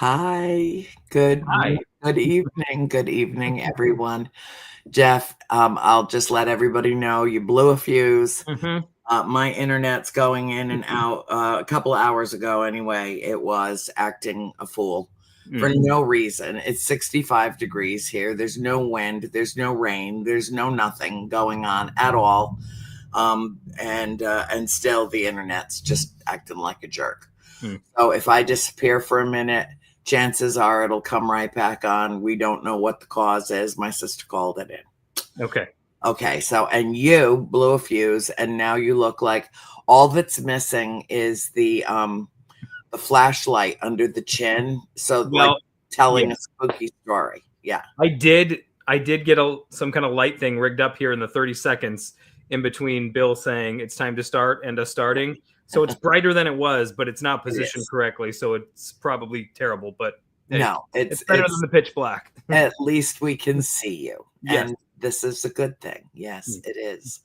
Hi. Good Hi. good evening. Good evening, everyone. Jeff, I'll just let everybody know you blew a fuse. Mhm. My internet's going in and out. A couple of hours ago, anyway, it was acting a fool for Mm. no reason. It's 65 degrees here. There's no wind. There's no rain. There's no nothing going on at all. And still the internet's just acting like a jerk. Mm. So if I disappear for a minute, chances are it'll come right back on. We don't know what the cause is. My sister called it in. Okay. Okay, so and you blew a fuse, and now you look like all that's missing is the flashlight under the chin. So like Well, telling yeah. a spooky story. Yeah. I did get some kind of light thing rigged up here in the 30 seconds in between Bill saying it's time to start and us starting. So it's brighter than it was, but it's not It positioned is. correctly, so it's probably terrible, but hey, No, it's better than it's the pitch black. at least we can see you. Yes. And this is a good thing. Yes, Mm. it is.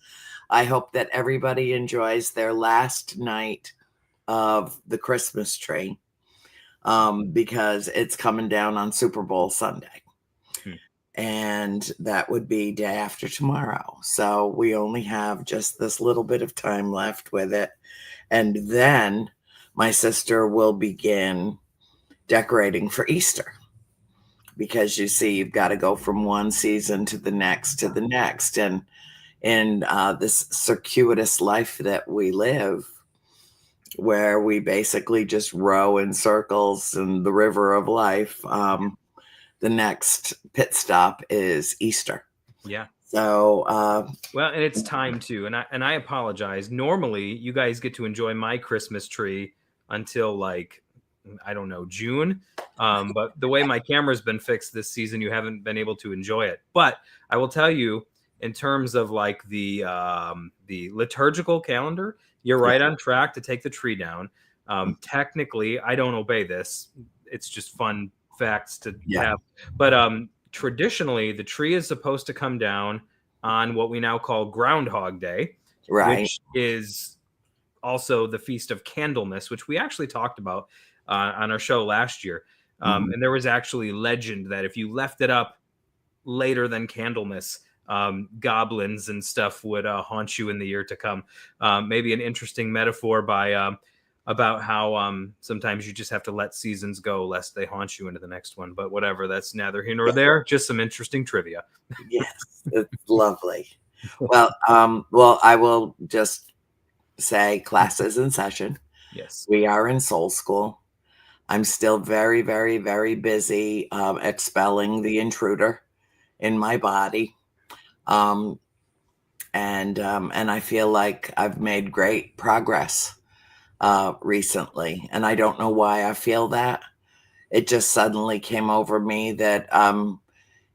I hope that everybody enjoys their last night of the Christmas tree because it's coming down on Super Bowl Sunday. Mm. And that would be day after tomorrow. So we only have just this little bit of time left with it. And then my sister will begin decorating for Easter because you see, you've got to go from one season to the next to the next. And in this circuitous life that we live, where we basically just row in circles in the river of life, the next pit stop is Easter. Yeah. So, Well, and it's time to, and I apologize. Normally, you guys get to enjoy my Christmas tree until like I don't know, June. But the way my camera's been fixed this season, you haven't been able to enjoy it. But I will tell you, in terms of like the liturgical calendar, you're yeah, right on track to take the tree down. Technically, I don't obey this. It's just fun facts to yeah, have. But traditionally, the tree is supposed to come down on what we now call Groundhog Day, right. which is also the Feast of Candlemas, which we actually talked about on our show last year. Mhm. And there was actually legend that if you left it up later than Candlemas, goblins and stuff would haunt you in the year to come. Maybe an interesting metaphor by about how sometimes you just have to let seasons go lest they haunt you into the next one. But whatever, that's neither here nor Yeah, there. Just some interesting trivia. yes, it's lovely. Well, I will just say class is in session. Yes. We are in soul school. I'm still very, very, very busy expelling the intruder in my body. Um, and I feel like I've made great progress recently. And I don't know why I feel that. It just suddenly came over me that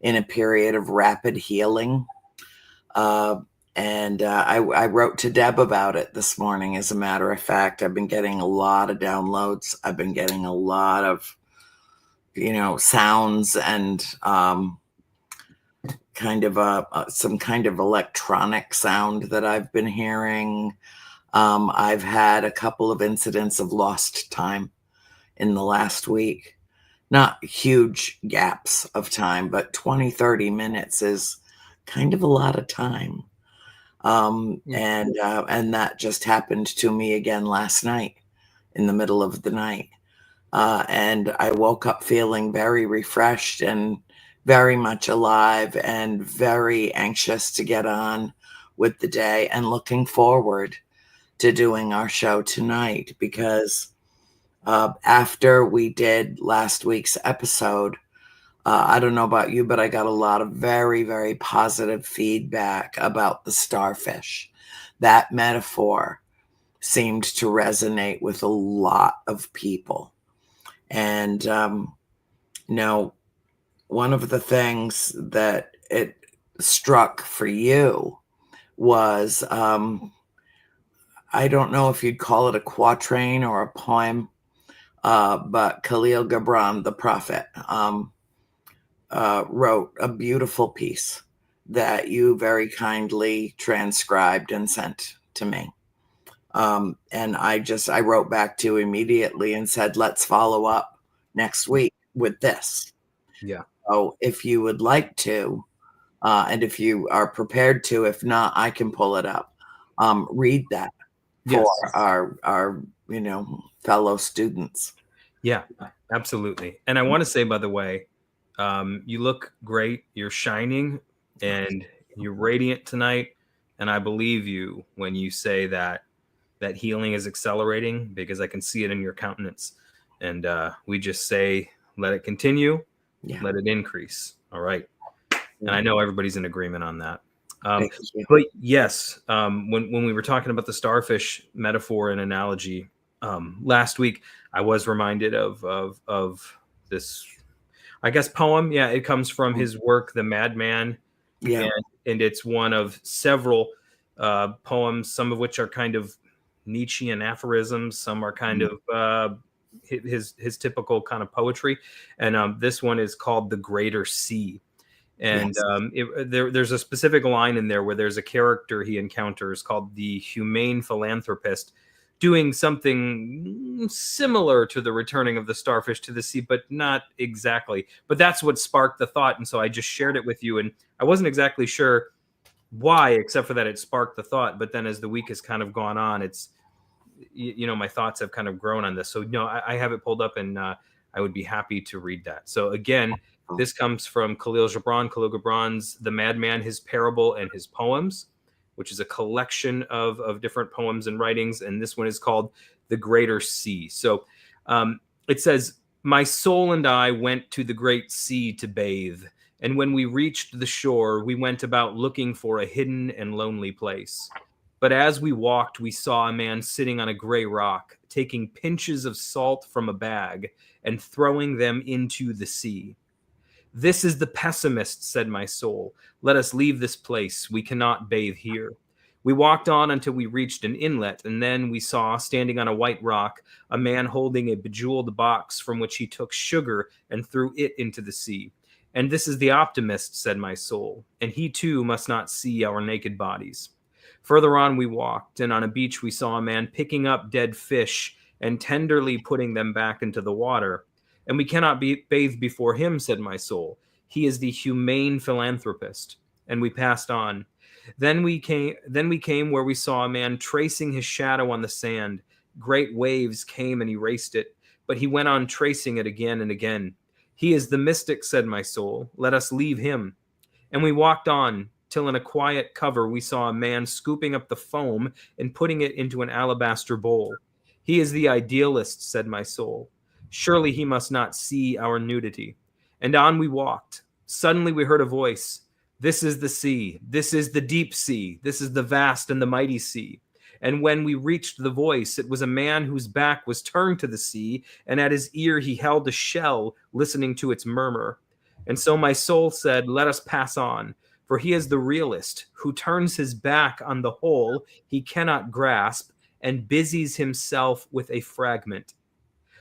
in a period of rapid healing. Uh, and I wrote to Deb about it this morning. As a matter of fact, I've been getting a lot of downloads. I've been getting a lot of, sounds and kind of some kind of electronic sound that I've been hearing. I've had a couple of incidents of lost time in the last week. Not huge gaps of time, but 20, 30 minutes is kind of a lot of time. Mm. And that just happened to me again last night in the middle of the night. And I woke up feeling very refreshed and very much alive and very anxious to get on with the day and looking forward to doing our show tonight because after we did last week's episode, I don't know about you, but I got a lot of very, very positive feedback about the starfish. That metaphor seemed to resonate with a lot of people. And, one of the things that it struck for you was I don't know if you'd call it a quatrain or a poem, but Kahlil Gibran, the prophet, wrote a beautiful piece that you very kindly transcribed and sent to me. And I wrote back to you immediately and said, let's follow up next week with this. Yeah. So if you would like to, and if you are prepared to, if not, I can pull it up. Read that for Yes. our fellow students. Yeah, absolutely. And I want to say, by the way, you look great. You're shining and you're radiant tonight. And I believe you when you say that healing is accelerating, because I can see it in your countenance. And we just say, let it continue, let it increase. All right. And I know everybody's in agreement on that. But yes, when we were talking about the starfish metaphor and analogy last week, I was reminded of this, I guess, poem. Yeah, it comes from his work, The Madman. Yeah. And it's one of several poems, some of which are kind of Nietzschean aphorisms. Some are kind of his typical kind of poetry. And this one is called The Greater Sea. And there's a specific line in there where there's a character he encounters called the humane philanthropist, doing something similar to the returning of the starfish to the sea, but not exactly. But that's what sparked the thought. And so I just shared it with you. And I wasn't exactly sure why, except for that it sparked the thought. But then as the week has kind of gone on, it's, my thoughts have kind of grown on this. So no, I have it pulled up, and I would be happy to read that. So again, this comes from Kahlil Gibran's The Madman, His Parable and His Poems, which is a collection of different poems and writings. And this one is called The Greater Sea. So it says, my soul and I went to the great sea to bathe. And when we reached the shore, we went about looking for a hidden and lonely place. But as we walked, we saw a man sitting on a gray rock, taking pinches of salt from a bag and throwing them into the sea. This is the pessimist, said my soul. Let us leave this place. We cannot bathe here. We walked on until we reached an inlet, and then we saw, standing on a white rock, a man holding a bejeweled box from which he took sugar and threw it into the sea. And this is the optimist, said my soul, and he too must not see our naked bodies. Further on we walked, and on a beach we saw a man picking up dead fish and tenderly putting them back into the water. And we cannot bathe before him, said my soul. He is the humane philanthropist. And we passed on. Then we came where we saw a man tracing his shadow on the sand. Great waves came and erased it, but he went on tracing it again and again. He is the mystic, said my soul. Let us leave him. And we walked on, till in a quiet cover we saw a man scooping up the foam and putting it into an alabaster bowl. He is the idealist, said my soul. Surely he must not see our nudity. And on we walked. Suddenly we heard a voice. This is the sea. This is the deep sea. This is the vast and the mighty sea. And when we reached the voice, it was a man whose back was turned to the sea, and at his ear he held a shell, listening to its murmur. And so my soul said, let us pass on, for he is the realist, who turns his back on the whole he cannot grasp, and busies himself with a fragment.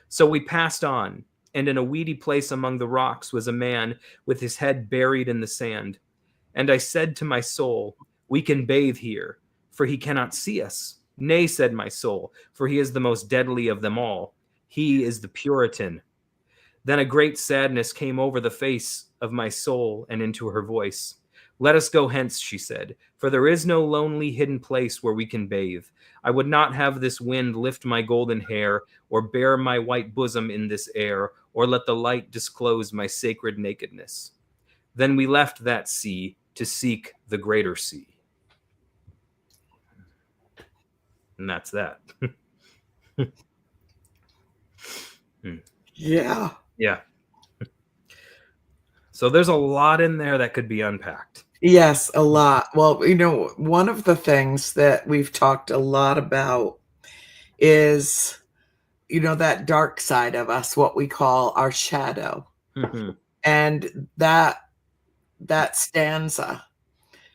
So we passed on, and in a weedy place among the rocks was a man with his head buried in the sand. And I said to my soul, we can bathe here, for he cannot see us. Nay, said my soul, for he is the most deadly of them all. He is the Puritan. Then a great sadness came over the face of my soul and into her voice. Let us go hence, she said, for there is no lonely hidden place where we can bathe. I would not have this wind lift my golden hair, or bear my white bosom in this air, or let the light disclose my sacred nakedness. Then we left that sea to seek the greater sea. And that's that. Yeah. Yeah. So there's a lot in there that could be unpacked. Yes, a lot. Well, one of the things that we've talked a lot about is, that dark side of us, what we call our shadow. Mm-hmm. And that stanza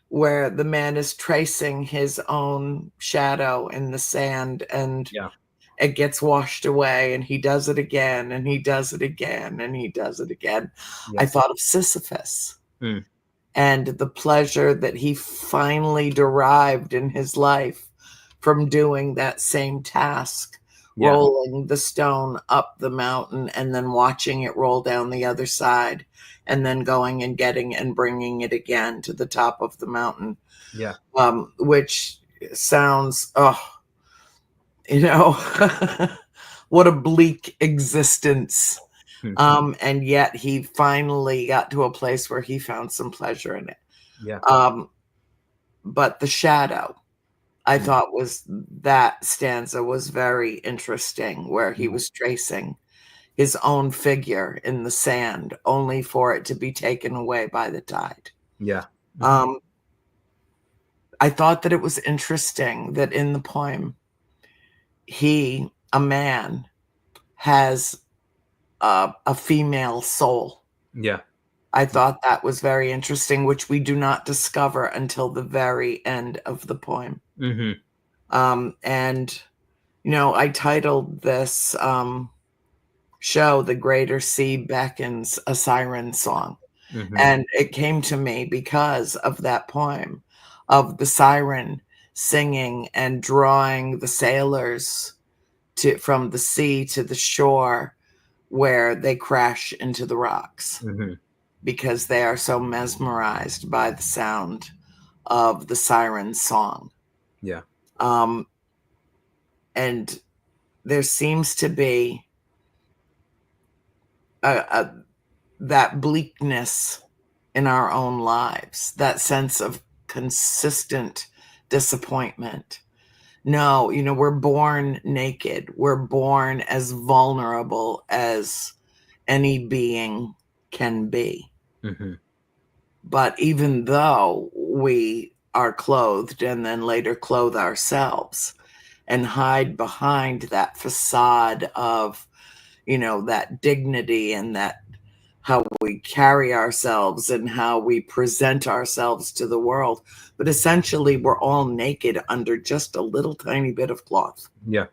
where the man is tracing his own shadow in the sand, and it gets washed away, and he does it again, and he does it again, and he does it again. Yes. I thought of Sisyphus and the pleasure that he finally derived in his life from doing that same task Yeah. rolling the stone up the mountain and then watching it roll down the other side and then going and getting and bringing it again to the top of the mountain. Yeah. Which sounds, you know, what a bleak existence. And yet he finally got to a place where he found some pleasure in it. Yeah. But the shadow, I thought that stanza was very interesting, where he was tracing his own figure in the sand, only for it to be taken away by the tide. Yeah. I thought that it was interesting that in the poem, he, a man, has a female soul. Yeah. I thought that was very interesting, which we do not discover until the very end of the poem. And, you know, I titled this show The Greater Sea Beckons, a Siren Song. And it came to me because of that poem, of the siren singing and drawing the sailors from the sea to the shore, where they crash into the rocks because they are so mesmerized by the sound of the siren song. Yeah. And there seems to be that bleakness in our own lives, that sense of consistent disappointment. No, you know, we're born naked. We're born as vulnerable as any being can be. But even though we are clothed and then later clothe ourselves and hide behind that facade of, you know, that dignity and that how we carry ourselves and how we present ourselves to the world. But essentially, we're all naked under just a little tiny bit of cloth. Yeah.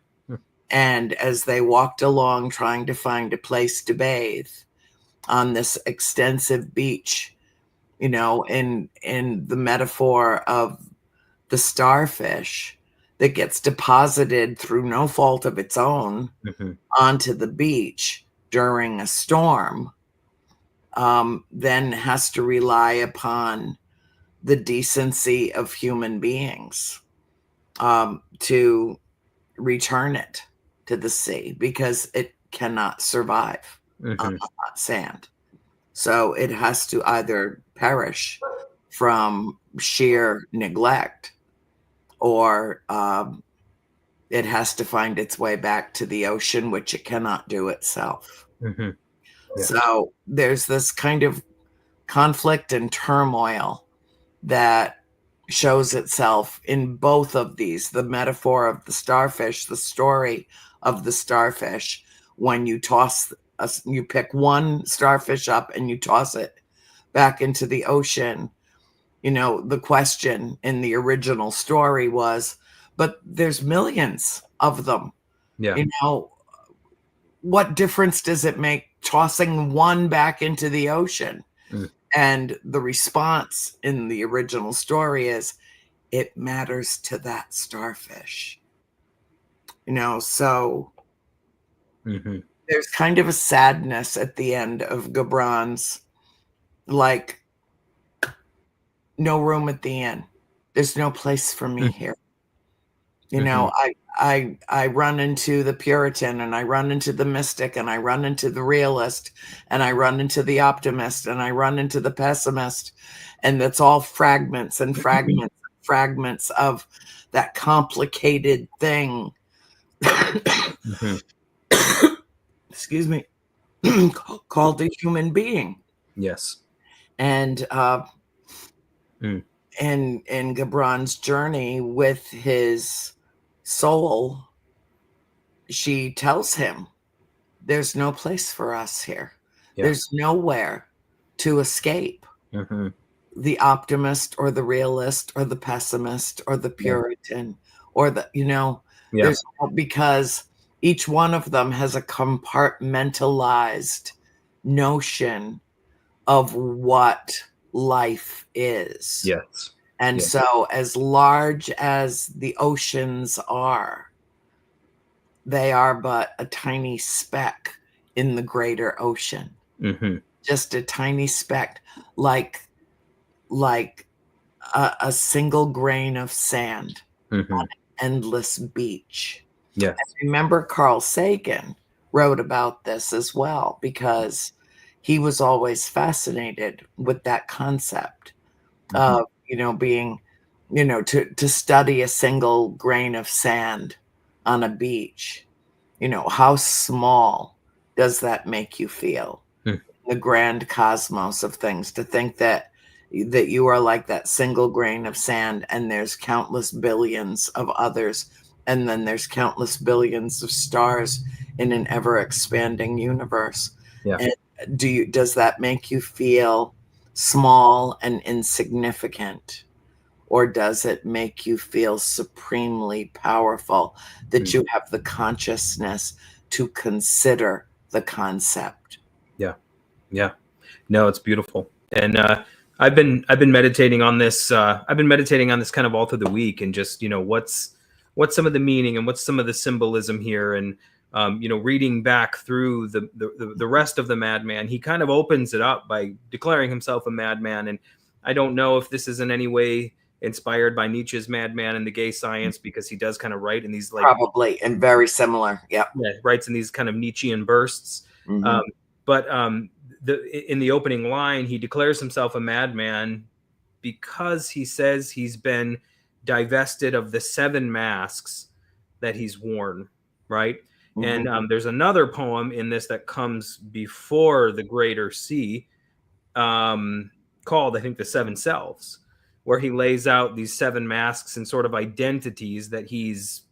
And as they walked along trying to find a place to bathe on this extensive beach, you know, in the metaphor of the starfish that gets deposited through no fault of its own onto the beach during a storm, then has to rely upon the decency of human beings to return it to the sea, because it cannot survive on the hot sand. So it has to either perish from sheer neglect, or it has to find its way back to the ocean, which it cannot do itself. Yeah. So there's this kind of conflict and turmoil that shows itself in both of these, the metaphor of the starfish, the story of the starfish. When you you pick one starfish up and you toss it back into the ocean, you know, the question in the original story was, but there's millions of them. Yeah. You know, what difference does it make tossing one back into the ocean? And the response in the original story is, it matters to that starfish. You know, so there's kind of a sadness at the end of Gibran's, like, no room at the inn. There's no place for me here. You know, I run into the Puritan, and I run into the mystic, and I run into the realist, and I run into the optimist, and I run into the pessimist. And that's all fragments and fragments and fragments of that complicated thing. Excuse me. Called the human being. Yes. And in Gibran's journey with his soul, she tells him, there's no place for us here. Yeah. There's nowhere to escape. The optimist or the realist or the pessimist or the Puritan or the, you know, there's because each one of them has a compartmentalized notion of what life is. Yes. And so as large as the oceans are, they are but a tiny speck in the greater ocean. Mm-hmm. Just a tiny speck, like a single grain of sand Mm-hmm. on an endless beach. Yeah. I remember Carl Sagan wrote about this as well, because he was always fascinated with that concept of, being, to study a single grain of sand on a beach. How small does that make you feel? Mm. The grand cosmos of things, to think that you are like that single grain of sand, and there's countless billions of others, and then there's countless billions of stars in an ever expanding universe. Yeah. And does that make you feel small and insignificant, or does it make you feel supremely powerful, that you have the consciousness to consider the concept? Yeah. Yeah. No, it's beautiful. And I've been meditating on this. I've been meditating on this kind of all through the week, and just, what's some of the meaning and what's some of the symbolism here. And reading back through the rest of the Madman, he kind of opens it up by declaring himself a madman. And I don't know if this is in any way inspired by Nietzsche's Madman and the Gay Science, because he does kind of write in these, like, Probably, and very similar. Yeah. writes in these kind of Nietzschean bursts. Mhm. But in the opening line, he declares himself a madman because he says he's been divested of the 7 masks that he's worn, right? Mhm. And there's another poem in this that comes before the Greater Sea, called, I think, The 7 Selves, where he lays out these 7 masks and sort of identities that he's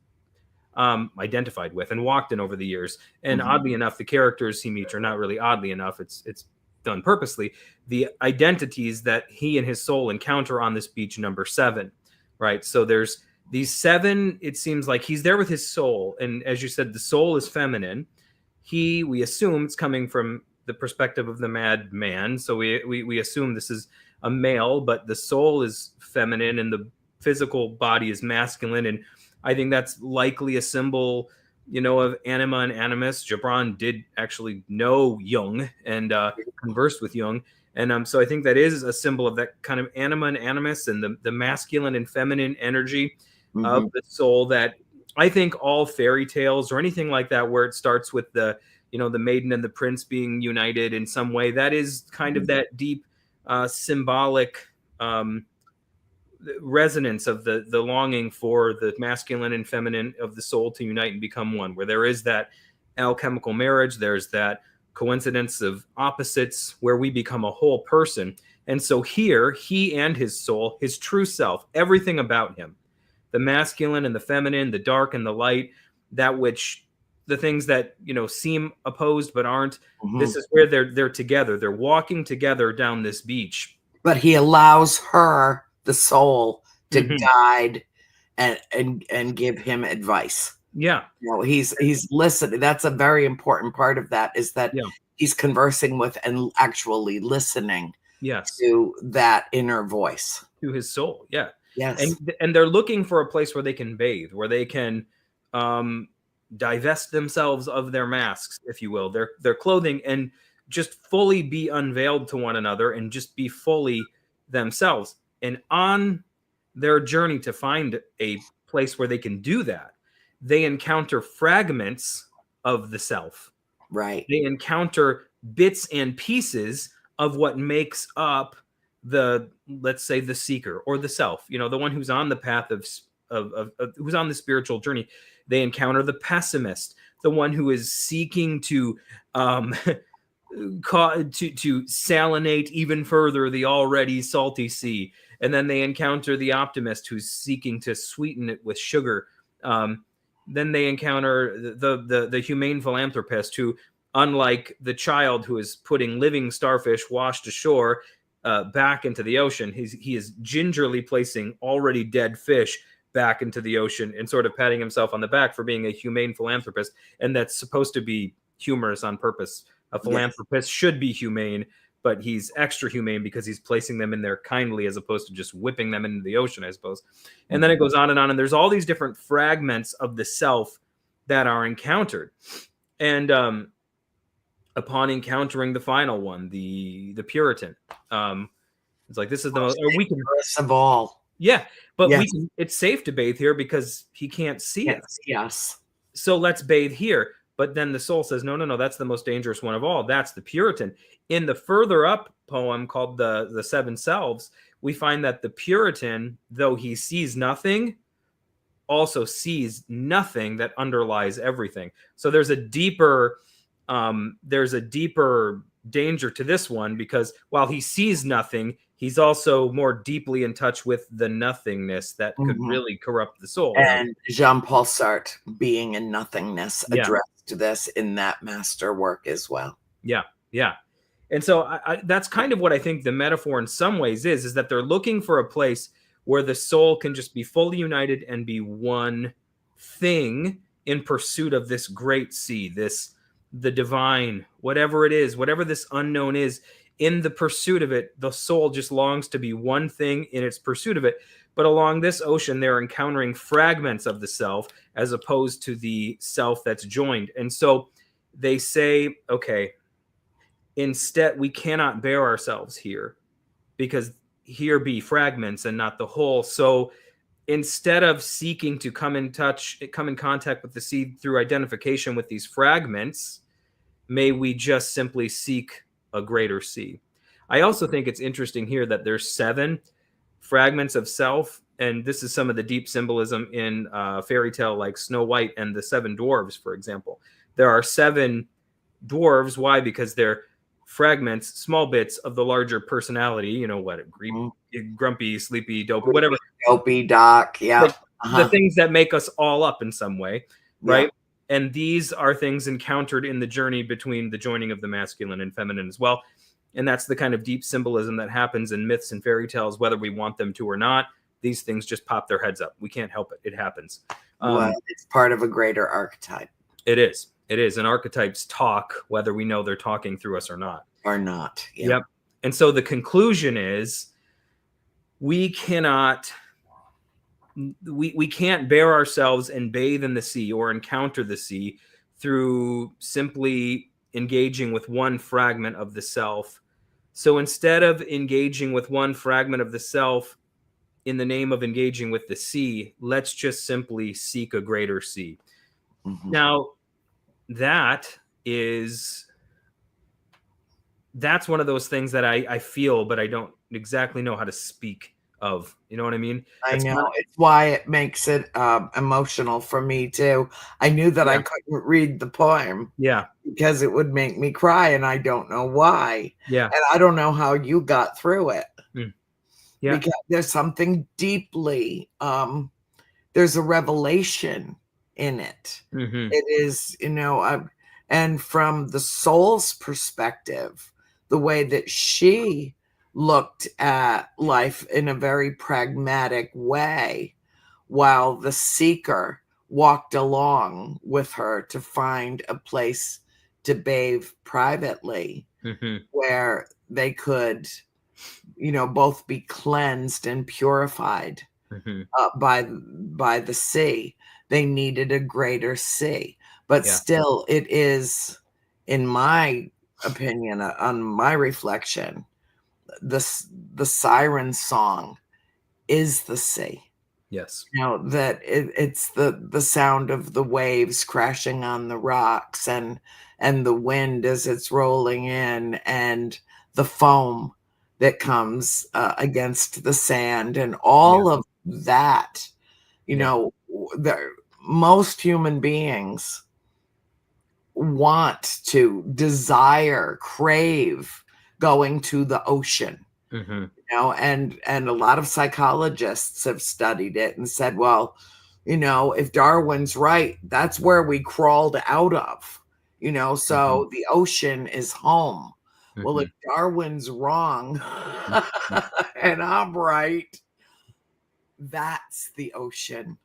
identified with and walked in over the years. And oddly enough, the characters he meets are not really oddly enough. It's done purposely. The identities that he and his soul encounter on this beach number 7, right? So there's these 7. It seems like he's there with his soul, and as you said, the soul is feminine. We assume it's coming from the perspective of the madman, so we assume this is a male, but the soul is feminine and the physical body is masculine. And I think that's likely a symbol, of anima and animus. Gibran did actually know Jung and conversed with Jung. And so I think that is a symbol of that kind of anima and animus, and the masculine and feminine energy of the soul, that I think all fairy tales or anything like that, where it starts with the maiden and the prince being united in some way, that is kind of that deep symbolic resonance of the longing for the masculine and feminine of the soul to unite and become one, where there is that alchemical marriage, there's that coincidence of opposites where we become a whole person. And so here, he and his soul, his true self, everything about him, the masculine and the feminine, the dark and the light, that which the things that seem opposed but aren't, this is where they're together. They're walking together down this beach. But he allows her, the soul, to guide and give him advice. Yeah. He's listening. That's a very important part of that, is that he's conversing with and actually listening to that inner voice, to his soul. Yeah. Yes. And they're looking for a place where they can bathe, where they can divest themselves of their masks, if you will, their clothing, and just fully be unveiled to one another and just be fully themselves. And on their journey to find a place where they can do that, they encounter fragments of the self. Right. They encounter bits and pieces of what makes up let's say, the seeker or the self, the one who's on the path of who's on the spiritual journey. They encounter the pessimist, the one who is seeking to salinate even further the already salty sea. And then they encounter the optimist, who's seeking to sweeten it with sugar. Then they encounter the humane philanthropist, who, unlike the child who is putting living starfish washed ashore back into the ocean, he is gingerly placing already dead fish back into the ocean and sort of patting himself on the back for being a humane philanthropist. And that's supposed to be humorous on purpose. A philanthropist should be humane, but he's extra humane because he's placing them in there kindly, as opposed to just whipping them into the ocean, I suppose. And then it goes on, and there's all these different fragments of the self that are encountered. And upon encountering the final one, the Puritan, it's like, this is the most, we can, of all. yeah, but Yes. we can, it's safe to bathe here because he can't see us. Yes. So let's bathe here. But then the soul says, no, no, no, that's the most dangerous one of all. That's the Puritan. In the further up poem called the Seven Selves, we find that the Puritan, though he sees nothing, also sees nothing that underlies everything. So there's a deeper danger to this one, because while he sees nothing, he's also more deeply in touch with the nothingness that could really corrupt the soul. And Jean-Paul Sartre, being in nothingness, addressed this in that master work as well. Yeah, yeah. And so that's kind of what I think the metaphor in some ways is that they're looking for a place where the soul can just be fully united and be one thing in pursuit of this great sea, the divine, whatever it is, whatever this unknown is. In the pursuit of it, the soul just longs to be one thing in its pursuit of it. But along this ocean, they're encountering fragments of the self as opposed to the self that's joined. And so they say, okay, instead, we cannot bear ourselves here, because here be fragments and not the whole. So instead of seeking to come in contact with the sea through identification with these fragments, may we just simply seek a greater sea. I also think it's interesting here that there's 7 fragments of self, and this is some of the deep symbolism in fairy tale like Snow White and the 7 dwarves, for example. There are 7 dwarves. Why? Because they're fragments, small bits of the larger personality. You know what? Grumpy, sleepy, dopey, whatever. Dopey, doc, yeah. Like the things that make us all up in some way, right? Yeah. And these are things encountered in the journey between the joining of the masculine and feminine as well. And that's the kind of deep symbolism that happens in myths and fairy tales, whether we want them to or not. These things just pop their heads up. We can't help it. It happens. Well, it's part of a greater archetype. It is. It is. And archetypes talk, whether we know they're talking through us or not. Or not. Yeah. Yep. And so the conclusion is we can't bear ourselves and bathe in the sea or encounter the sea through simply engaging with one fragment of the self. So instead of engaging with one fragment of the self in the name of engaging with the sea, let's just simply seek a greater sea. Now, that's one of those things that I feel, but I don't exactly know how to speak of. You know what I mean? I know. It's why it makes it emotional for me too. I knew that I couldn't read the poem. Yeah. Because it would make me cry, and I don't know why. Yeah. And I don't know how you got through it. Yeah. Because there's something deeply, there's a revelation in it. It is, and from the soul's perspective, the way that she looked at life in a very pragmatic way, while the seeker walked along with her to find a place to bathe privately, where they could, both be cleansed and purified by the sea. They needed a greater sea, but still, it is, in my opinion, on my reflection, the Siren song is the sea. Yes. That it's the sound of the waves crashing on the rocks, and the wind as it's rolling in, and the foam that comes against the sand, and all of that. Most human beings want to desire, crave going to the ocean. And a lot of psychologists have studied it and said, well, if Darwin's right, that's where we crawled out of, so the ocean is home. Well, if Darwin's wrong and I'm right, that's the ocean,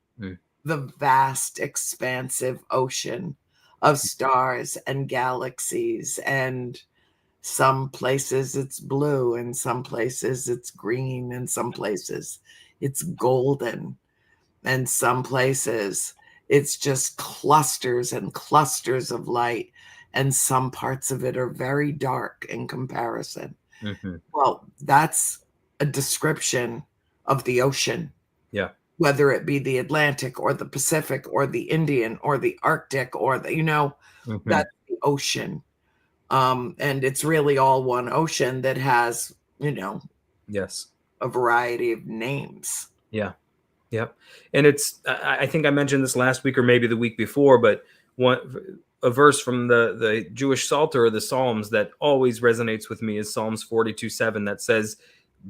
the vast, expansive ocean of stars and galaxies, and some places it's blue, and some places it's green, and some places it's golden, and some places It's just clusters and clusters of light, and some parts of it are very dark in comparison. Mm-hmm. Well, that's a description of the ocean. Yeah. Whether it be the Atlantic or the Pacific or the Indian or the Arctic or the, Mm-hmm. that's the ocean. And it's really all one ocean that has, Yes. a variety of names. Yeah. Yep. And it's, I think I mentioned this last week or maybe the week before, but a verse from the Jewish Psalter or the Psalms that always resonates with me is Psalms 42:7 that says,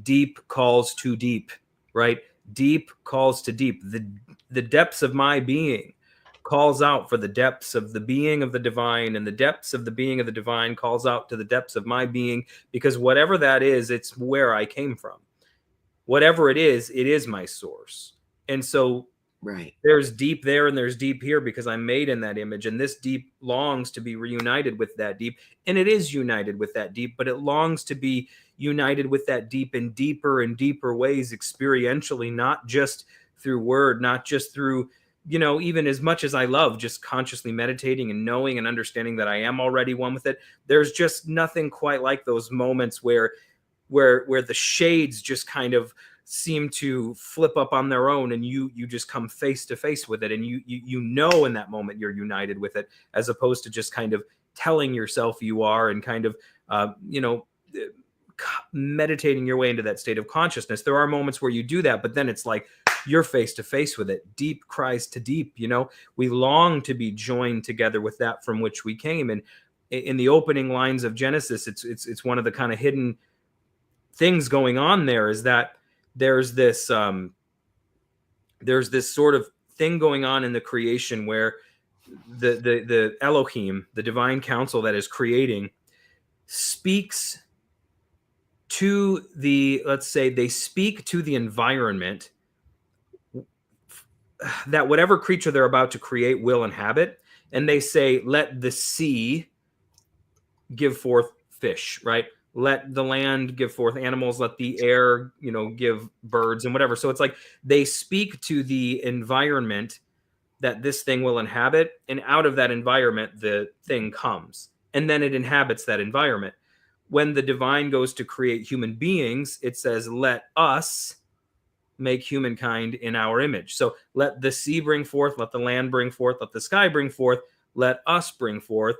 deep calls to deep, right? Deep calls to deep. The depths of my being calls out for the depths of the being of the divine, and the depths of the being of the divine calls out to the depths of my being, because whatever that is, it's where I came from. Whatever it is my source. And so Right. there's deep there and there's deep here because I'm made in that image. And this deep longs to be reunited with that deep. And it is united with that deep, but it longs to be united with that deep in deeper and deeper ways experientially, not just through word, not just through, even as much as I love just consciously meditating and knowing and understanding that I am already one with it. There's just nothing quite like those moments where the shades just kind of seem to flip up on their own, and you just come face to face with it, and you know in that moment you're united with it, as opposed to just kind of telling yourself you are and kind of meditating your way into that state of consciousness. There are moments where you do that, but then it's like you're face to face with it. Deep cries to deep. We long to be joined together with that from which we came. And in the opening lines of Genesis, it's one of the kind of hidden things going on there, is that there's this sort of thing going on in the creation where the Elohim, the divine council that is creating, speaks to let's say they speak to the environment that whatever creature they're about to create will inhabit, and they say, let the sea give forth fish, right? Let the land give forth animals, let the air, give birds and whatever. So it's like they speak to the environment that this thing will inhabit, and out of that environment, the thing comes, and then it inhabits that environment. When the divine goes to create human beings, it says, let us make humankind in our image. So let the sea bring forth, let the land bring forth, let the sky bring forth, let us bring forth,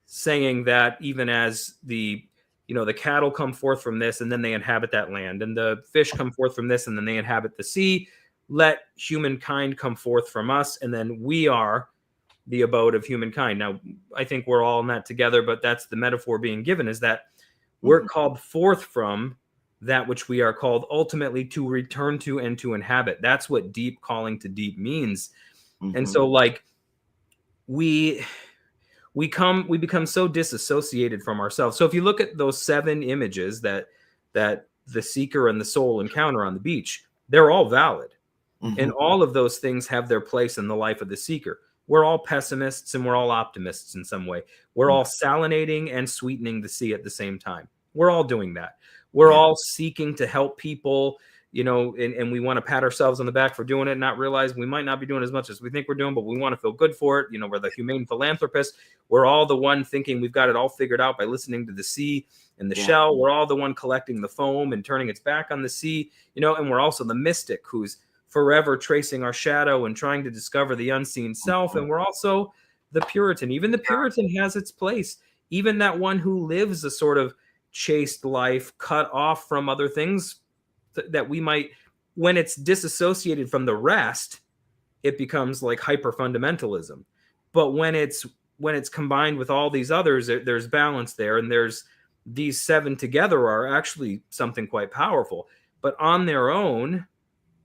saying that even as the cattle come forth from this and then they inhabit that land, and the fish come forth from this and then they inhabit the sea, let humankind come forth from us, and then we are the abode of humankind. Now, I think we're all in that together, but that's the metaphor being given, is that we're called forth from that which we are called ultimately to return to and to inhabit. That's what deep calling to deep means. And so like we become so disassociated from ourselves. So if you look at those 7 images that the seeker and the soul encounter on the beach, they're all valid. And all of those things have their place in the life of the seeker. We're all pessimists and we're all optimists in some way. We're all salinating and sweetening the sea at the same time. We're all doing that. We're all seeking to help people, and we want to pat ourselves on the back for doing it, not realize we might not be doing as much as we think we're doing, but we want to feel good for it. We're the humane philanthropist. We're all the one thinking we've got it all figured out by listening to the sea and the shell. We're all the one collecting the foam and turning its back on the sea, and we're also the mystic who's forever tracing our shadow and trying to discover the unseen self. And we're also the Puritan. Even the Puritan has its place. Even that one who lives a sort of chaste life, cut off from other things that we might, when it's disassociated from the rest, it becomes like hyper fundamentalism. But when it's combined with all these others, there's balance there, and there's these 7 together are actually something quite powerful. But on their own,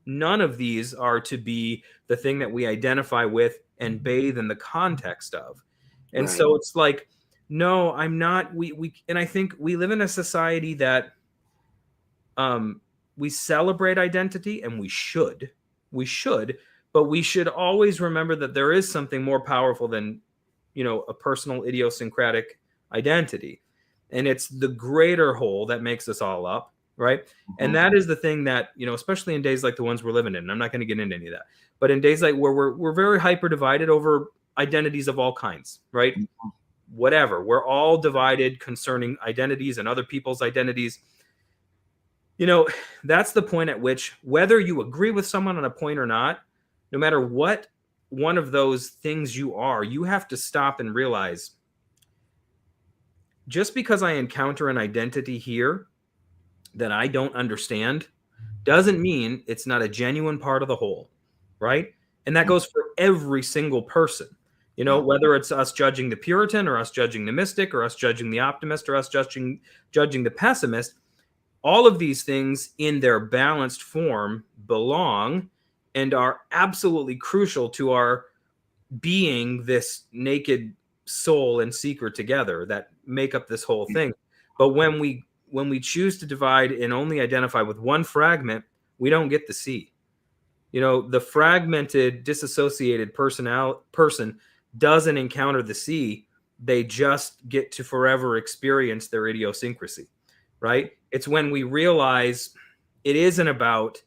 none of these are to be the thing that we identify with and bathe in the context of. And so it's like, no, I'm not. And I think we live in a society that we celebrate identity, and we should, but we should always remember that there is something more powerful than, a personal idiosyncratic identity. And it's the greater whole that makes us all up. right? And that is the thing that, especially in days like the ones we're living in, and I'm not going to get into any of that, but in days like where we're very hyper divided over identities of all kinds, right? Whatever. We're all divided concerning identities and other people's identities. That's the point at which, whether you agree with someone on a point or not, no matter what one of those things you are, you have to stop and realize, just because I encounter an identity here that I don't understand doesn't mean it's not a genuine part of the whole, right? And that goes for every single person. Whether it's us judging the Puritan or us judging the mystic or us judging the optimist or us judging the pessimist, all of these things in their balanced form belong and are absolutely crucial to our being this naked soul and seeker together that make up this whole thing. But when we choose to divide and only identify with one fragment, we don't get to see. The fragmented, disassociated person doesn't encounter the sea. They just get to forever experience their idiosyncrasy, right? It's when we realize it isn't about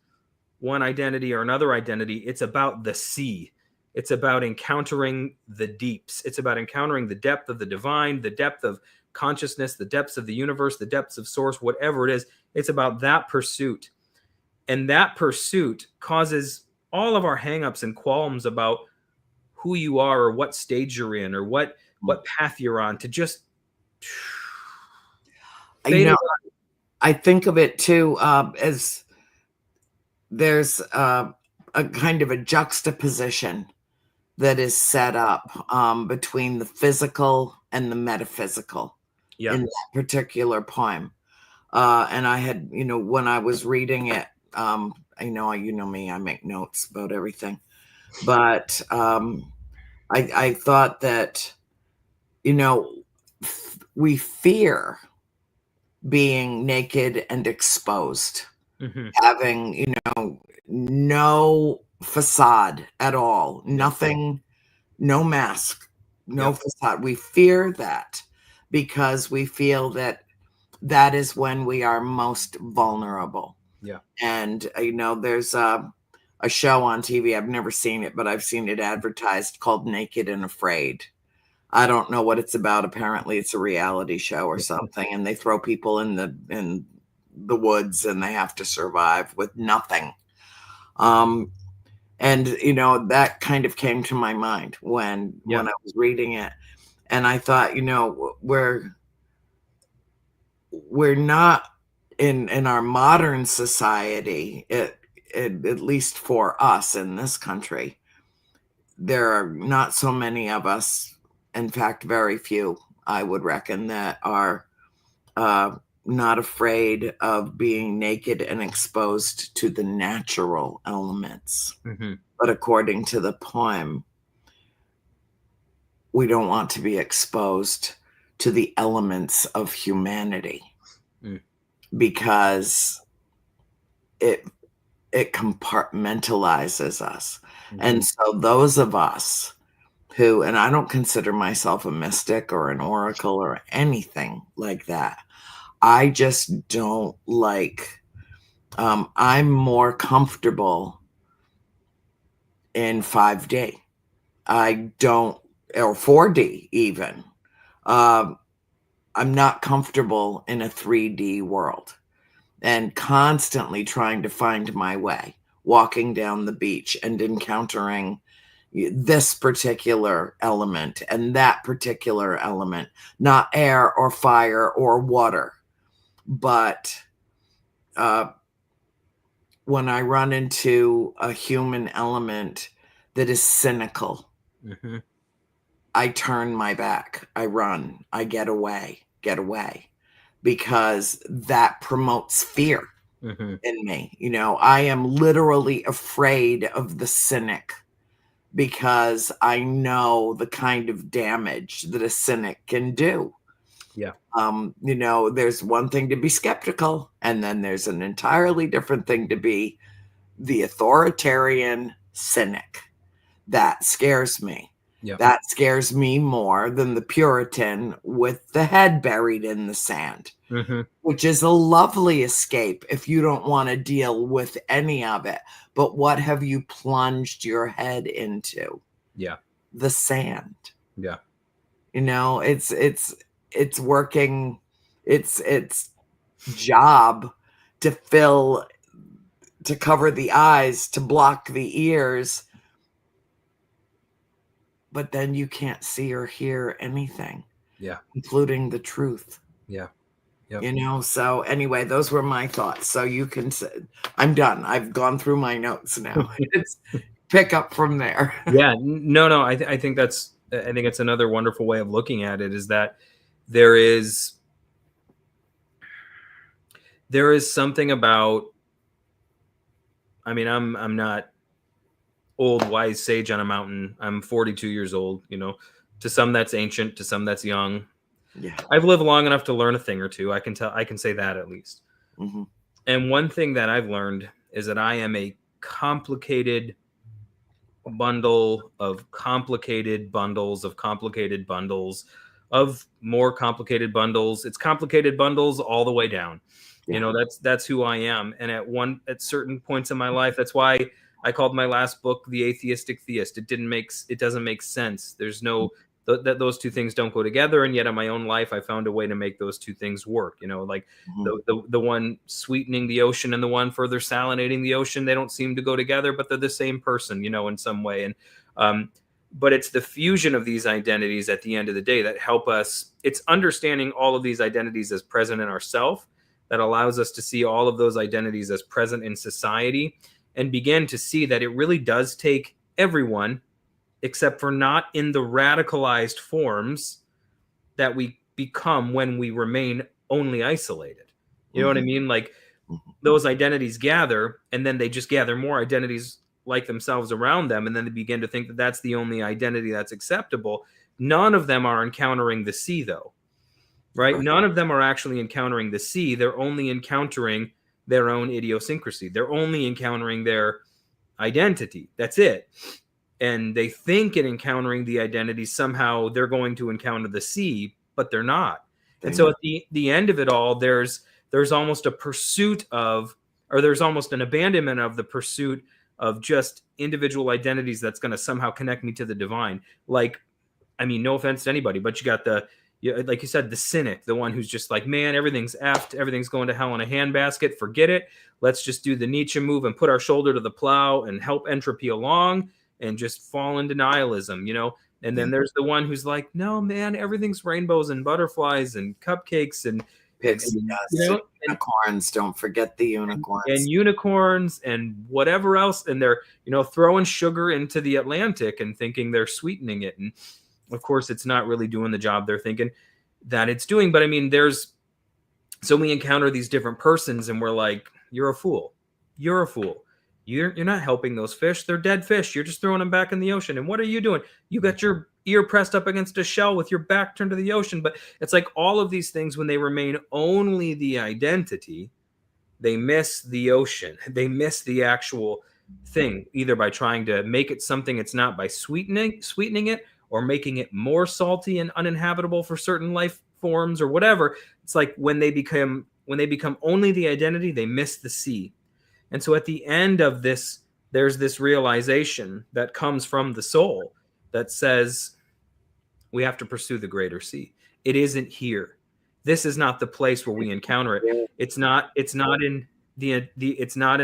one identity or another identity. It's about the sea. It's about encountering the deeps. It's about encountering the depth of the divine, the depth of consciousness, the depths of the universe, the depths of source, whatever it is. It's about that pursuit. And that pursuit causes all of our hangups and qualms about who you are or what stage you're in or what path you're on to just fade away. I think of it too as there's a kind of a juxtaposition that is set up between the physical and the metaphysical in that particular poem. And I had, when I was reading it, you know me, I make notes about everything. But I thought that, we fear being naked and exposed, having, no facade at all, nothing, no mask, no facade. We fear that because we feel that that is when we are most vulnerable. Yeah. And, there's a show on TV. I've never seen it, but I've seen it advertised called Naked and Afraid. I don't know what it's about. Apparently it's a reality show or something. And they throw people in the woods and they have to survive with nothing. And, that kind of came to my mind when I was reading it. And I thought, we're not in our modern society, at least for us in this country, there are not so many of us, in fact, very few, I would reckon, that are not afraid of being naked and exposed to the natural elements. But according to the poem, we don't want to be exposed to the elements of humanity because it compartmentalizes us. And so those of us who, and I don't consider myself a mystic or an oracle or anything like that. I just don't like, I'm more comfortable in 5D. I don't, or 4D even. I'm not comfortable in a 3D world and constantly trying to find my way, walking down the beach and encountering this particular element and that particular element, not air or fire or water. But when I run into a human element that is cynical, I turn my back, I run, I get away, because that promotes fear in me. I am literally afraid of the cynic because I know the kind of damage that a cynic can do. Yeah. There's one thing to be skeptical, and then there's an entirely different thing to be the authoritarian cynic. That scares me. Yeah. That scares me more than the Puritan with the head buried in the sand, which is a lovely escape if you don't want to deal with any of it. But what have you plunged your head into? Yeah. The sand. Yeah. You know, it's working its job to cover the eyes, to block the ears, but then you can't see or hear anything. Yeah. Including the truth. Yeah. Yep. You know, so anyway, those were my thoughts. So you can say, I'm done. I've gone through my notes now. It's pick up from there. Yeah. No. I think it's another wonderful way of looking at it, is that there is something about, I mean, I'm not old wise sage on a mountain. I'm 42 years old, you know. To some that's ancient, to some that's young. Yeah. I've lived long enough to learn a thing or two. I can say that at least. Mm-hmm. And one thing that I've learned is that I am a complicated bundle of complicated bundles of complicated bundles of more complicated bundles. It's complicated bundles all the way down. Yeah. You know, that's who I am. And at certain points in my life, that's why I called my last book The Atheistic Theist. It doesn't make sense. There's no those two things don't go together, and yet in my own life I found a way to make those two things work. You know, like the one sweetening the ocean and the one further salinating the ocean, they don't seem to go together, but they're the same person, you know, in some way. And but it's the fusion of these identities at the end of the day that help us. It's understanding all of these identities as present in ourself that allows us to see all of those identities as present in society, and begin to see that it really does take everyone, except for not in the radicalized forms that we become when we remain only isolated. You know what I mean? Like, those identities gather, and then they just gather more identities like themselves around them, and then they begin to think that that's the only identity that's acceptable. None of them are encountering the sea, though, right? None of them are actually encountering the sea. They're only encountering their own idiosyncrasy. They're only encountering their identity. That's it. And they think in encountering the identity, somehow they're going to encounter the sea, but they're not. And so at the end of it all, there's almost a pursuit of, or there's almost an abandonment of the pursuit of just individual identities that's going to somehow connect me to the divine. Like, I mean, no offense to anybody, but you got like you said, the cynic, the one who's just like, man, everything's effed, everything's going to hell in a handbasket, forget it. Let's just do the Nietzsche move and put our shoulder to the plow and help entropy along and just fall into nihilism, you know? And then there's the one who's like, no, man, everything's rainbows and butterflies and cupcakes and pixie dust, you know, unicorns. Don't forget the unicorns. And unicorns and whatever else. And they're, you know, throwing sugar into the Atlantic and thinking they're sweetening it. And of course, it's not really doing the job they're thinking that it's doing. But I mean, so we encounter these different persons and we're like, you're a fool. You're a fool. You're not helping those fish. They're dead fish. You're just throwing them back in the ocean. And what are you doing? You got your ear pressed up against a shell with your back turned to the ocean. But it's like all of these things, when they remain only the identity, they miss the ocean. They miss the actual thing, either by trying to make it something it's not, by sweetening it, or making it more salty and uninhabitable for certain life forms or whatever. It's like when they become only the identity, they miss the sea. And so at the end of this, there's this realization that comes from the soul that says we have to pursue the greater sea. It isn't here. This is not the place where we encounter it. It's not in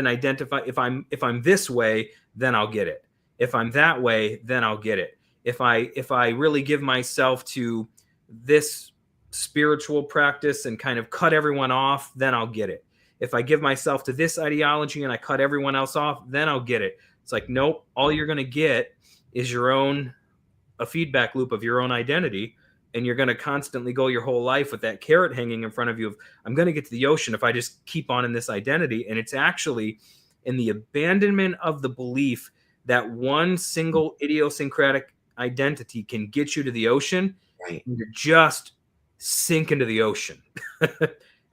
identify. If I'm this way, then I'll get it. If I'm that way, then I'll get it. If I really give myself to this spiritual practice and kind of cut everyone off, then I'll get it. If I give myself to this ideology and I cut everyone else off, then I'll get it. It's like, nope, all you're going to get is a feedback loop of your own identity. And you're going to constantly go your whole life with that carrot hanging in front of you of, I'm going to get to the ocean if I just keep on in this identity. And it's actually in the abandonment of the belief that one single idiosyncratic identity can get you to the ocean. Right. And you're just sink into the ocean.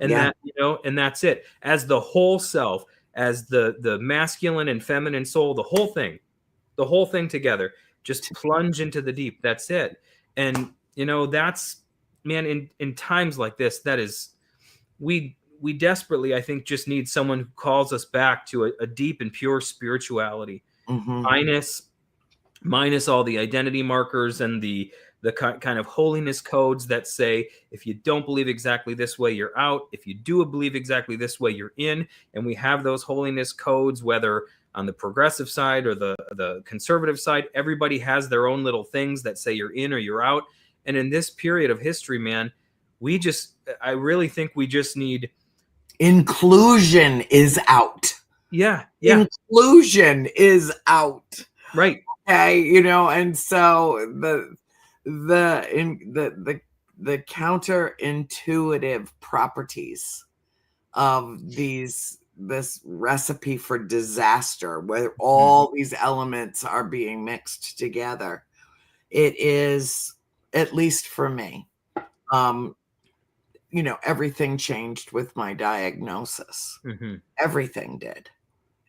And that, you know, and that's it. As the whole self, as the masculine and feminine soul, the whole thing together, Just plunge into the deep. That's it. And that's, man, in times like this, that is, we desperately, I think, just need someone who calls us back to a deep and pure spirituality, minus all the identity markers and the kind of holiness codes that say, if you don't believe exactly this way, you're out. If you do believe exactly this way, you're in. And we have those holiness codes, whether on the progressive side or the conservative side. Everybody has their own little things that say you're in or you're out. And in this period of history, man, I really think we just need... Inclusion is out. Yeah. Inclusion is out. Right. Okay, and so the counterintuitive properties of this recipe for disaster, where all these elements are being mixed together, it is, at least for me, everything changed with my diagnosis. Everything did.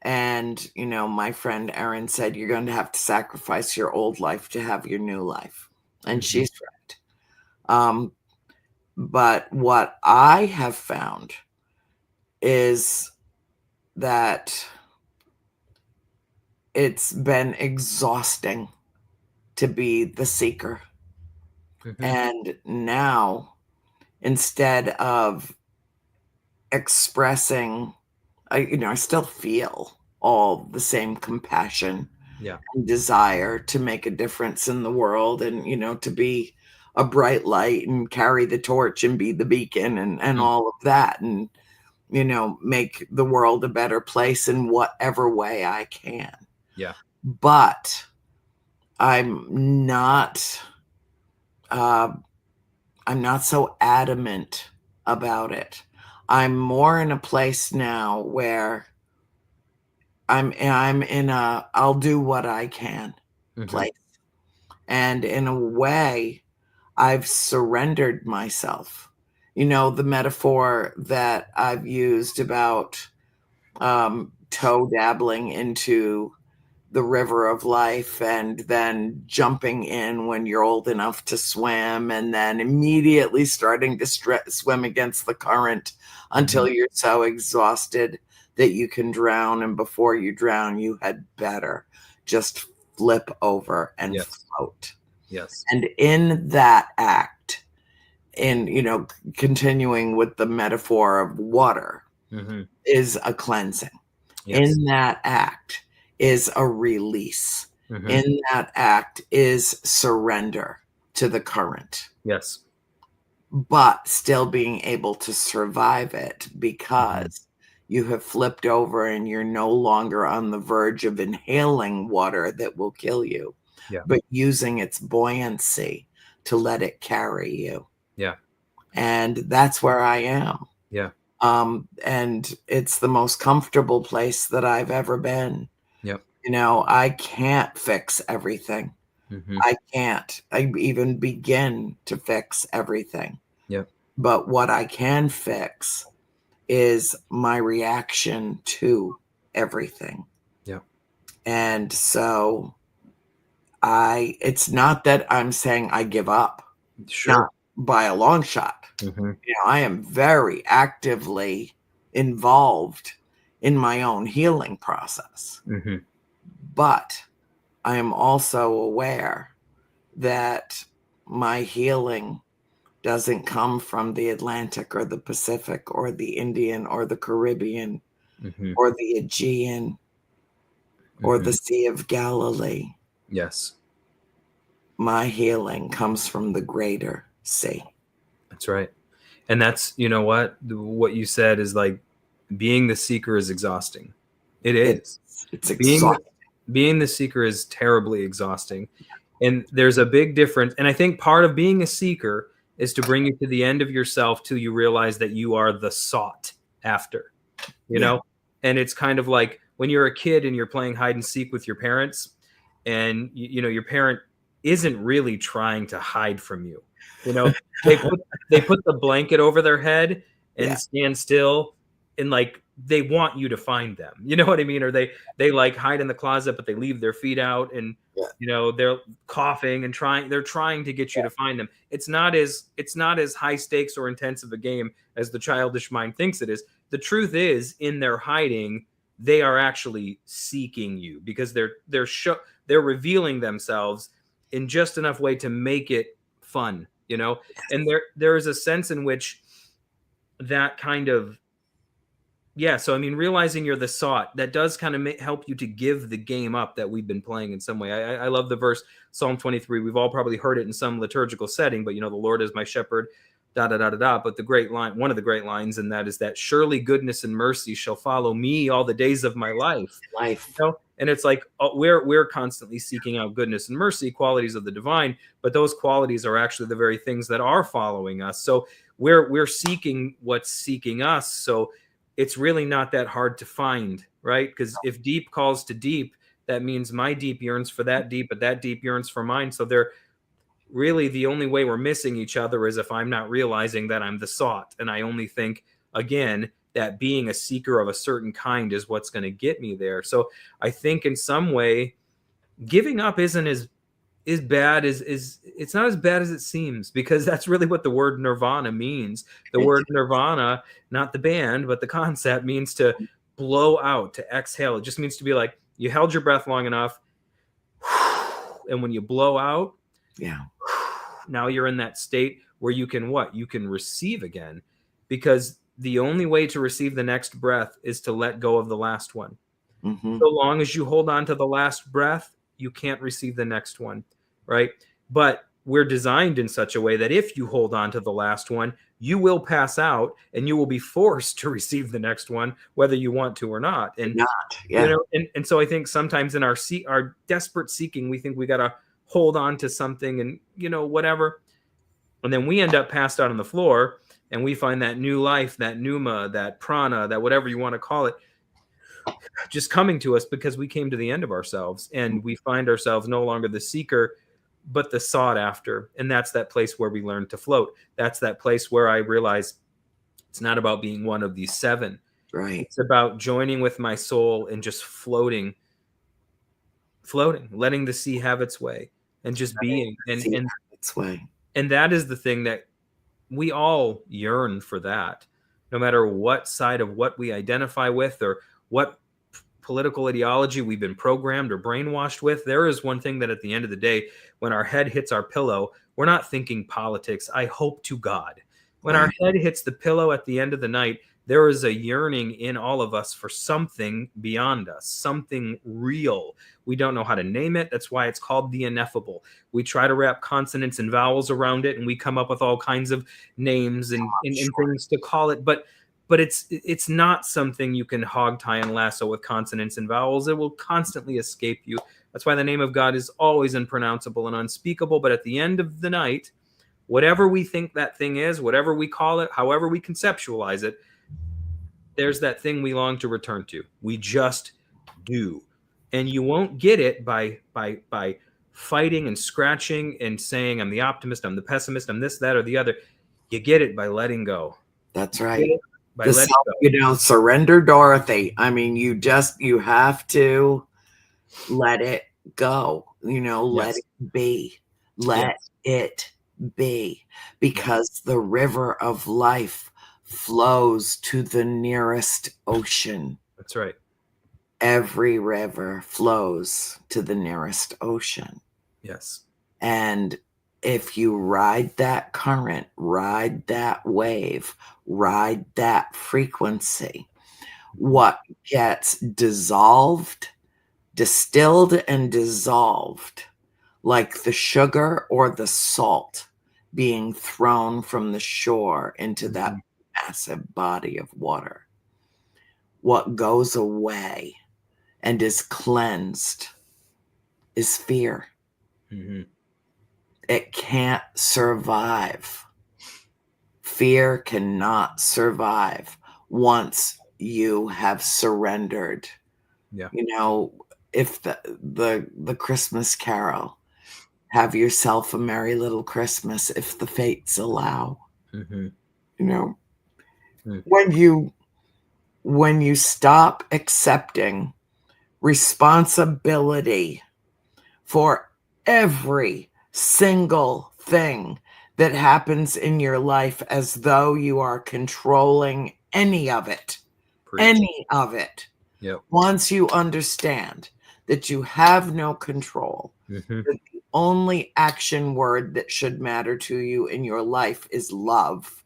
And, my friend Erin said, you're going to have to sacrifice your old life to have your new life. And she's right. But what I have found is that it's been exhausting to be the seeker. And now, instead of expressing, I still feel all the same compassion and desire to make a difference in the world, and to be a bright light and carry the torch and be the beacon and all of that, and make the world a better place in whatever way I can. But I'm not so adamant about it. I'm more in a place now where I'm in a I'll do what I can place. And in a way, I've surrendered myself. The metaphor that I've used about toe dabbling into the river of life and then jumping in when you're old enough to swim, and then immediately starting to swim against the current until you're so exhausted that you can drown. And before you drown, you had better just flip over and float. And in that act, continuing with the metaphor of water, is a cleansing. In that act is a release. In that act is surrender to the current. But still being able to survive it, because you have flipped over and you're no longer on the verge of inhaling water that will kill you, but using its buoyancy to let it carry you. And that's where I am. And it's the most comfortable place that I've ever been. I can't fix everything. I can't even begin to fix everything. But what I can fix is my reaction to everything. And so it's not that I'm saying I give up. Not by a long shot. I am very actively involved in my own healing process. But I am also aware that my healing doesn't come from the Atlantic or the Pacific or the Indian or the Caribbean or the Aegean or the Sea of Galilee. My healing comes from the greater sea. That's right. And that's, what you said is like, being the seeker is exhausting. It is. It's exhausting. Being the seeker is terribly exhausting. And there's a big difference. And I think part of being a seeker is to bring you to the end of yourself till you realize that you are the sought after, you know? And it's kind of like when you're a kid and you're playing hide and seek with your parents, and your parent isn't really trying to hide from you. They put the blanket over their head and stand still and like they want you to find them. You know what I mean? Or they like hide in the closet, but they leave their feet out, and Yeah. they're coughing and they're trying to get you to find them. It's not as high stakes or intensive a game as the childish mind thinks it is. The truth is, in their hiding, they are actually seeking you, because they're revealing themselves in just enough way to make it fun, and there is a sense in which that kind of, yeah. So, I mean, realizing you're the sought, that does kind of help you to give the game up that we've been playing in some way. I love the verse, Psalm 23. We've all probably heard it in some liturgical setting, but, the Lord is my shepherd, da, da, da, da, da. But the great line, one of the great lines in that is that surely goodness and mercy shall follow me all the days of my life. And it's like, we're constantly seeking out goodness and mercy, qualities of the divine, but those qualities are actually the very things that are following us. So we're seeking what's seeking us. So it's really not that hard to find, right? Because if deep calls to deep, that means my deep yearns for that deep, but that deep yearns for mine. So they're really, the only way we're missing each other is if I'm not realizing that I'm the sought, and I only think, again, that being a seeker of a certain kind is what's going to get me there. So I think in some way, giving up isn't as bad as it's not as bad as it seems, because that's really what the word nirvana means. The word nirvana, not the band, but the concept, means to blow out, to exhale. It just means to be like, you held your breath long enough, and when you blow out, now you're in that state where you can you can receive again, because the only way to receive the next breath is to let go of the last one. So long as you hold on to the last breath, you can't receive the next one, right? But we're designed in such a way that if you hold on to the last one, you will pass out and you will be forced to receive the next one, whether you want to or not. And and so I think sometimes in our desperate seeking, we think we got to hold on to something and whatever, and then we end up passed out on the floor, and we find that new life, that pneuma, that prana, that whatever you want to call it, just coming to us because we came to the end of ourselves, and we find ourselves no longer the seeker, but the sought after. And that's that place where we learn to float. That's that place where I realize it's not about being one of these seven. Right. It's about joining with my soul and just floating, letting the sea have its way, and just being and its way. And that is the thing that we all yearn for, that no matter what side of what we identify with or what political ideology we've been programmed or brainwashed with. There is one thing that at the end of the day, when our head hits our pillow, we're not thinking politics. I hope to God. When our head hits the pillow at the end of the night, there is a yearning in all of us for something beyond us, something real. We don't know how to name it. That's why it's called the ineffable. We try to wrap consonants and vowels around it, and we come up with all kinds of names and things to call it. But it's not something you can hog tie and lasso with consonants and vowels. It will constantly escape you. That's why the name of God is always unpronounceable and unspeakable. But at the end of the night, whatever we think that thing is, whatever we call it, however we conceptualize it, there's that thing we long to return to. We just do. And you won't get it by fighting and scratching and saying, I'm the optimist, I'm the pessimist, I'm this, that, or the other. You get it by letting go. That's right. Surrender, Dorothy. I mean, you have to let it go. Let it be. Let it be. Because the river of life flows to the nearest ocean. That's right. Every river flows to the nearest ocean. Yes. And if you ride that current, ride that wave, ride that frequency, what gets dissolved, distilled and dissolved, like the sugar or the salt being thrown from the shore into that massive body of water, what goes away and is cleansed is fear. It can't survive. Fear cannot survive once you have surrendered. If the Christmas carol, have yourself a merry little Christmas if the fates allow. When you when you stop accepting responsibility for every single thing that happens in your life as though you are controlling any of it. Any of it. Yep. Once you understand that you have no control, Mm-hmm. that the only action word that should matter to you in your life is love,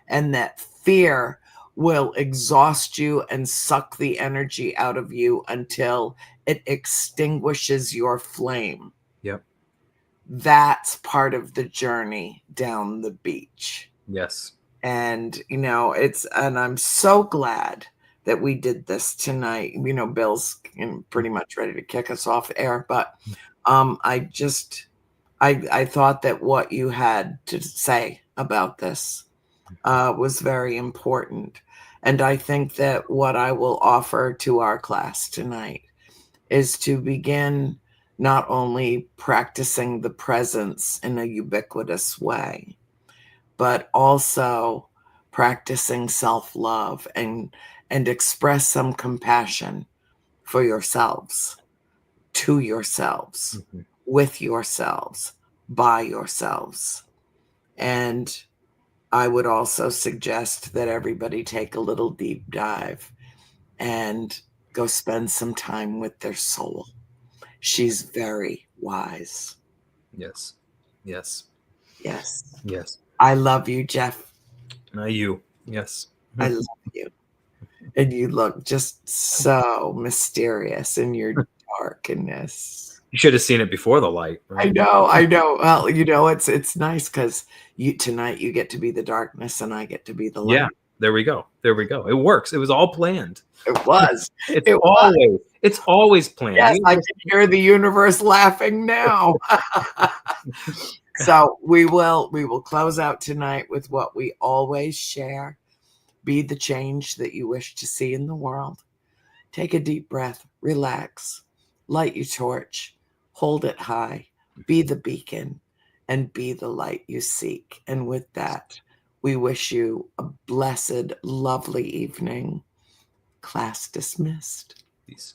and that fear will exhaust you and suck the energy out of you until it extinguishes your flame. Yep. That's part of the journey down the beach. Yes. And, and I'm so glad that we did this tonight. Bill's pretty much ready to kick us off air, but I thought that what you had to say about this was very important. And I think that what I will offer to our class tonight is to begin not only practicing the presence in a ubiquitous way, but also practicing self-love and express some compassion for yourselves, to yourselves, Mm-hmm. with yourselves, by yourselves. And I would also suggest that everybody take a little deep dive and go spend some time with their soul. She's very wise. Yes. Yes. Yes. Yes. I love you, Jeff. You. Yes. I love you. And you look just so mysterious in your darkness. You should have seen it before the light, right? I know. Well, it's nice because tonight you get to be the darkness and I get to be the light. Yeah. There we go. It works. It was all planned. It was. It's always planned. Yes, I can hear the universe laughing now. So we will close out tonight with what we always share. Be the change that you wish to see in the world. Take a deep breath, relax, light your torch, hold it high, be the beacon, and be the light you seek. And with that, we wish you a blessed, lovely evening. Class dismissed. Peace.